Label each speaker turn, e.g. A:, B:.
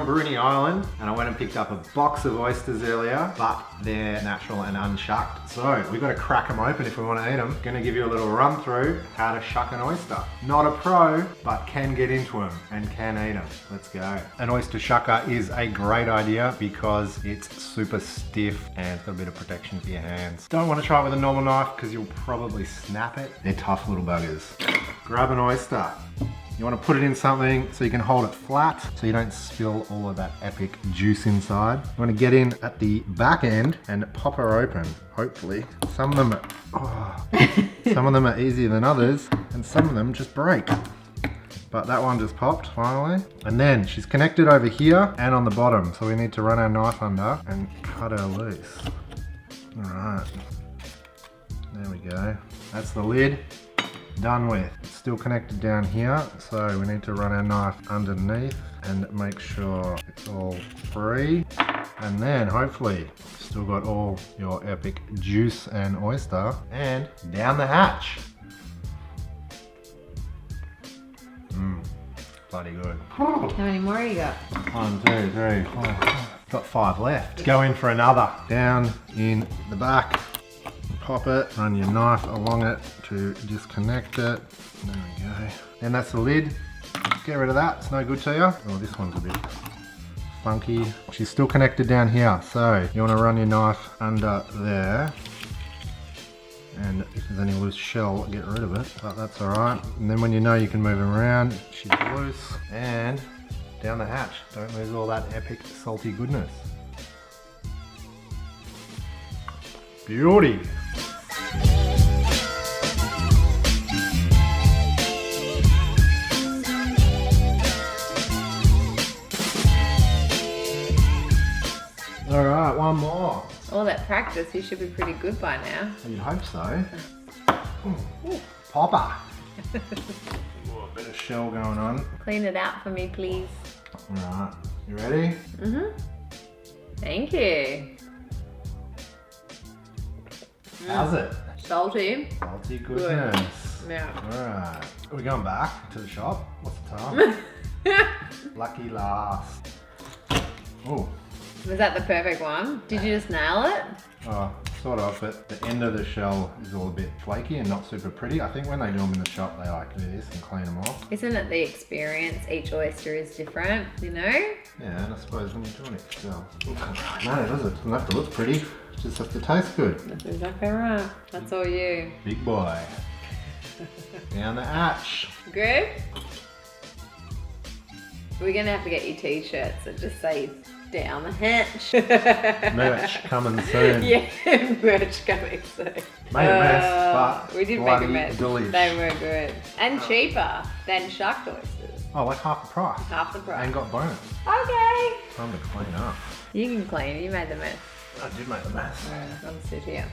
A: Bruny Island and I went and picked up a box of oysters earlier, but they're natural and unshucked. So we've got to crack them open if we want to eat them. Gonna give you a little run through how to shuck an oyster. Not a pro, but can get into them and can eat them. Let's go. An oyster shucker is a great idea because it's super stiff and it's got a bit of protection for your hands. Don't want to try it with a normal knife because you'll probably snap it. They're tough little buggers. Grab an oyster. You want to put it in something so you can hold it flat so you don't spill all of that epic juice inside. You want to get in at the back end and pop her open, hopefully. Some of them are easier than others and some of them just break. But that one just popped finally. And then she's connected over here and on the bottom. So we need to run our knife under and cut her loose. All right, there we go. That's the lid. Done with. It's still connected down here, so we need to run our knife underneath and make sure it's all free. And then hopefully still got all your epic juice and oyster, and down the hatch. Bloody good.
B: How many more you got?
A: 1, 2, 3, 4. Got 5 left. Go in for another. Down in the back. Pop it, run your knife along it to disconnect it. There we go. And that's the lid. Get rid of that, it's no good to you. Oh, this one's a bit funky. She's still connected down here, so you want to run your knife under there. And if there's any loose shell, get rid of it, but that's all right. And then when you know you can move her around, she's loose. And down the hatch. Don't lose all that epic salty goodness. Beauty. All right, one more.
B: All that practice, you should be pretty good by now.
A: You'd hope so. Ooh, popper. Ooh, a bit of shell going on.
B: Clean it out for me, please.
A: All right, you ready?
B: Thank you.
A: How's it?
B: Salty.
A: Salty goodness.
B: Yeah.
A: All right, are we going back to the shop? What's the time? Lucky last. Oh.
B: Was that the perfect one? Did you just nail it?
A: Oh, sort of, but the end of the shell is all a bit flaky and not super pretty. I think when they do them in the shop, they like to do this and clean them off.
B: Isn't it the experience? Each oyster is different, you know?
A: Yeah, and I suppose when you're doing it yourself. No, it doesn't have to look pretty. It just has to taste good.
B: That's exactly right. That's all you.
A: Big boy. Down the hatch.
B: Good? We're gonna have to get you t-shirts that just say down the hatch.
A: Merch coming soon.
B: Yeah, merch coming soon.
A: Made a mess, but
B: we did make a mess.
A: Delish.
B: They were good. And cheaper than shucked oysters.
A: Oh, like half the price.
B: Half the price.
A: And got bonus.
B: Okay.
A: Time to clean up.
B: You can clean, you made the mess.
A: I did make the mess.
B: I'm sit here.